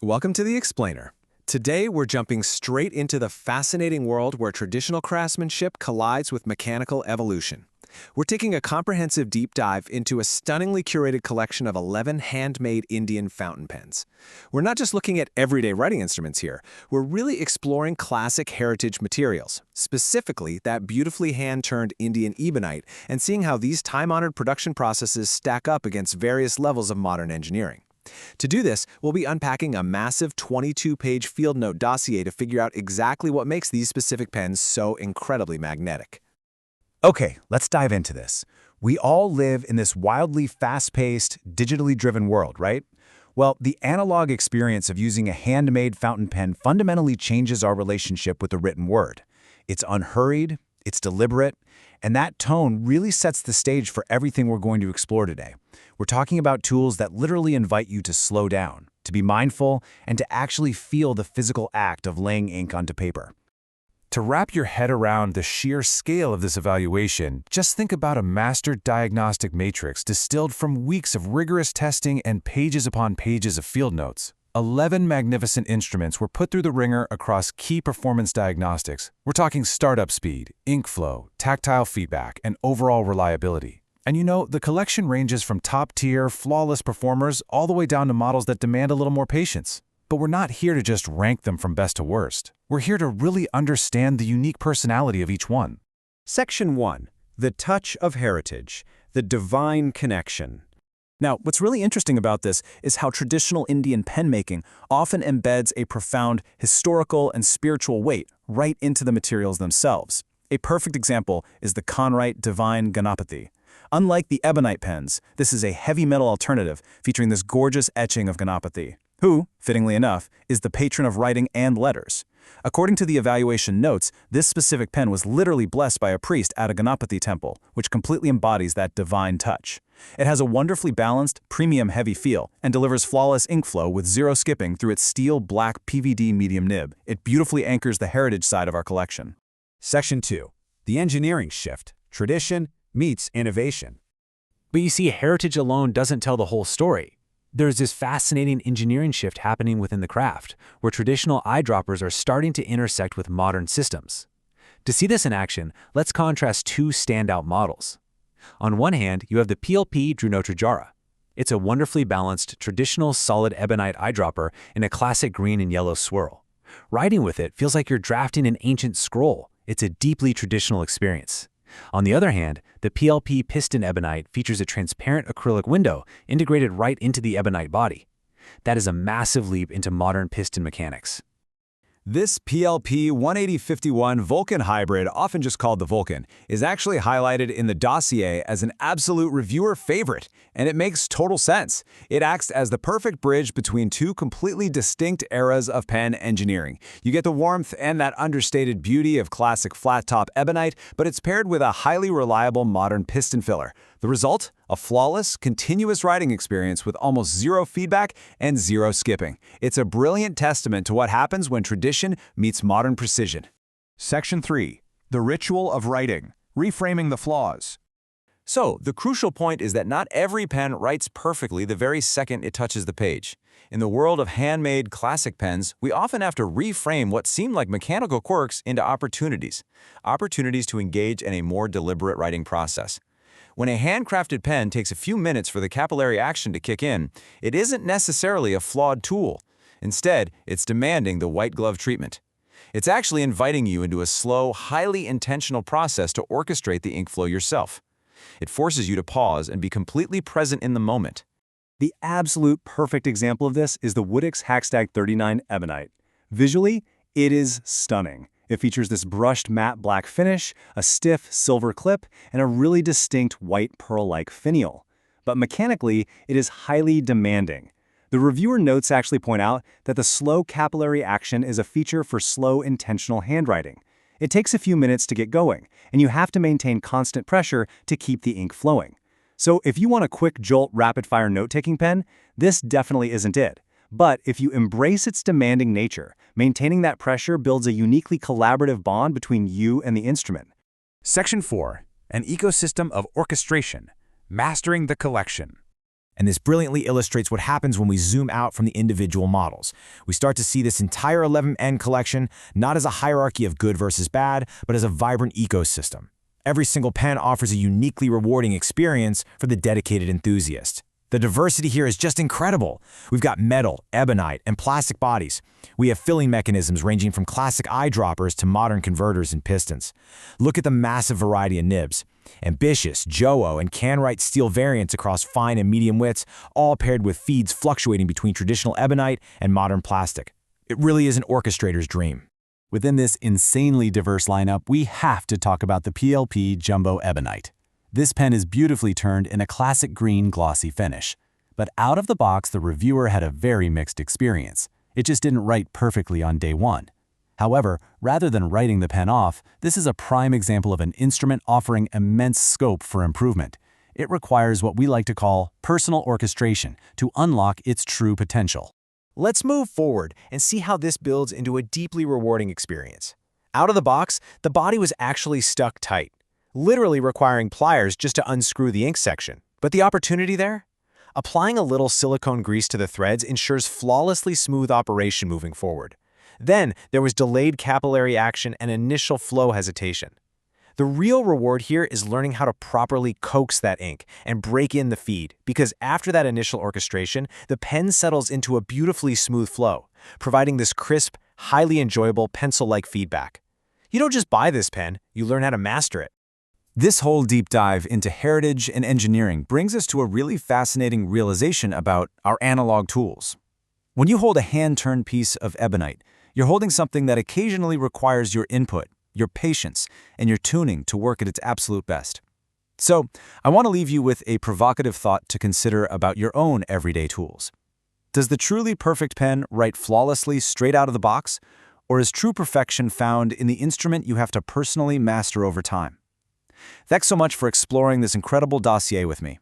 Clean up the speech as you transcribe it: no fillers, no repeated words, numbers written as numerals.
Welcome to The Explainer. Today, we're jumping straight into the fascinating world where traditional craftsmanship collides with mechanical evolution. We're taking a comprehensive deep dive into a stunningly curated collection of 11 handmade Indian fountain pens. We're not just looking at everyday writing instruments here, we're really exploring classic heritage materials, specifically that beautifully hand-turned Indian ebonite, and seeing how these time-honored production processes stack up against various levels of modern engineering. To do this, we'll be unpacking a massive 22-page field note dossier to figure out exactly what makes these specific pens so incredibly magnetic. Okay, let's dive into this. We all live in this wildly fast-paced, digitally driven world, right? Well, the analog experience of using a handmade fountain pen fundamentally changes our relationship with the written word. It's unhurried, it's deliberate, and that tone really sets the stage for everything we're going to explore today. We're talking about tools that literally invite you to slow down, to be mindful, and to actually feel the physical act of laying ink onto paper. To wrap your head around the sheer scale of this evaluation, just think about a master diagnostic matrix distilled from weeks of rigorous testing and pages upon pages of field notes. 11 magnificent instruments were put through the ringer across key performance diagnostics. We're talking startup speed, ink flow, tactile feedback, and overall reliability. And you know, the collection ranges from top-tier, flawless performers all the way down to models that demand a little more patience. But we're not here to just rank them from best to worst. We're here to really understand the unique personality of each one. Section 1. The Touch of Heritage, the Divine Connection. Now, what's really interesting about this is how traditional Indian pen-making often embeds a profound historical and spiritual weight right into the materials themselves. A perfect example is the Conrite Divine Ganapati. Unlike the ebonite pens, this is a heavy metal alternative featuring this gorgeous etching of Ganapati, who, fittingly enough, is the patron of writing and letters. According to the evaluation notes, this specific pen was literally blessed by a priest at a Ganapati temple, which completely embodies that divine touch. It has a wonderfully balanced, premium-heavy feel and delivers flawless ink flow with zero skipping through its steel black PVD medium nib. It beautifully anchors the heritage side of our collection. Section 2. The Engineering Shift, Tradition meets Innovation. But you see, heritage alone doesn't tell the whole story. There's this fascinating engineering shift happening within the craft, where traditional eyedroppers are starting to intersect with modern systems. To see this in action, let's contrast two standout models. On one hand, you have the PLP Drunotrijara. It's a wonderfully balanced, traditional solid ebonite eyedropper in a classic green and yellow swirl. Writing with it feels like you're drafting an ancient scroll. It's a deeply traditional experience. On the other hand, the PLP Piston Ebonite features a transparent acrylic window integrated right into the ebonite body. That is a massive leap into modern piston mechanics. This PLP 18051 Vulcan hybrid, often just called the Vulcan, is actually highlighted in the dossier as an absolute reviewer favorite, and it makes total sense. It acts as the perfect bridge between two completely distinct eras of pen engineering. You get the warmth and that understated beauty of classic flat-top ebonite, but it's paired with a highly reliable modern piston filler. The result? A flawless, continuous writing experience with almost zero feedback and zero skipping. It's a brilliant testament to what happens when tradition meets modern precision. Section 3. The Ritual of Writing, Reframing the Flaws. So, the crucial point is that not every pen writes perfectly the very second it touches the page. In the world of handmade classic pens, we often have to reframe what seem like mechanical quirks into opportunities to engage in a more deliberate writing process. When a handcrafted pen takes a few minutes for the capillary action to kick in, it isn't necessarily a flawed tool. Instead, it's demanding the white glove treatment. It's actually inviting you into a slow, highly intentional process to orchestrate the ink flow yourself. It forces you to pause and be completely present in the moment. The absolute perfect example of this is the Woodix Hackstag 39 Ebonite. Visually, it is stunning. It features this brushed matte black finish, a stiff silver clip, and a really distinct white pearl-like finial. But mechanically, it is highly demanding. The reviewer notes actually point out that the slow capillary action is a feature for slow intentional handwriting. It takes a few minutes to get going, and you have to maintain constant pressure to keep the ink flowing. So if you want a quick jolt rapid-fire note-taking pen, this definitely isn't it. But if you embrace its demanding nature, maintaining that pressure builds a uniquely collaborative bond between you and the instrument. Section 4. An Ecosystem of Orchestration, Mastering the Collection. And this brilliantly illustrates what happens when we zoom out from the individual models. We start to see this entire 11N collection not as a hierarchy of good versus bad, but as a vibrant ecosystem. Every single pen offers a uniquely rewarding experience for the dedicated enthusiast. The diversity here is just incredible. We've got metal, ebonite, and plastic bodies. We have filling mechanisms ranging from classic eyedroppers to modern converters and pistons. Look at the massive variety of nibs. Ambitious, JOO, and Canwright steel variants across fine and medium widths, all paired with feeds fluctuating between traditional ebonite and modern plastic. It really is an orchestrator's dream. Within this insanely diverse lineup, we have to talk about the PLP Jumbo Ebonite. This pen is beautifully turned in a classic green glossy finish. But out of the box, the reviewer had a very mixed experience. It just didn't write perfectly on day one. However, rather than writing the pen off, this is a prime example of an instrument offering immense scope for improvement. It requires what we like to call personal orchestration to unlock its true potential. Let's move forward and see how this builds into a deeply rewarding experience. Out of the box, the body was actually stuck tight, literally requiring pliers just to unscrew the ink section. But the opportunity there? Applying a little silicone grease to the threads ensures flawlessly smooth operation moving forward. Then, there was delayed capillary action and initial flow hesitation. The real reward here is learning how to properly coax that ink and break in the feed, because after that initial orchestration, the pen settles into a beautifully smooth flow, providing this crisp, highly enjoyable pencil-like feedback. You don't just buy this pen, you learn how to master it. This whole deep dive into heritage and engineering brings us to a really fascinating realization about our analog tools. When you hold a hand-turned piece of ebonite, you're holding something that occasionally requires your input, your patience, and your tuning to work at its absolute best. So, I want to leave you with a provocative thought to consider about your own everyday tools. Does the truly perfect pen write flawlessly straight out of the box, or is true perfection found in the instrument you have to personally master over time? Thanks so much for exploring this incredible dossier with me.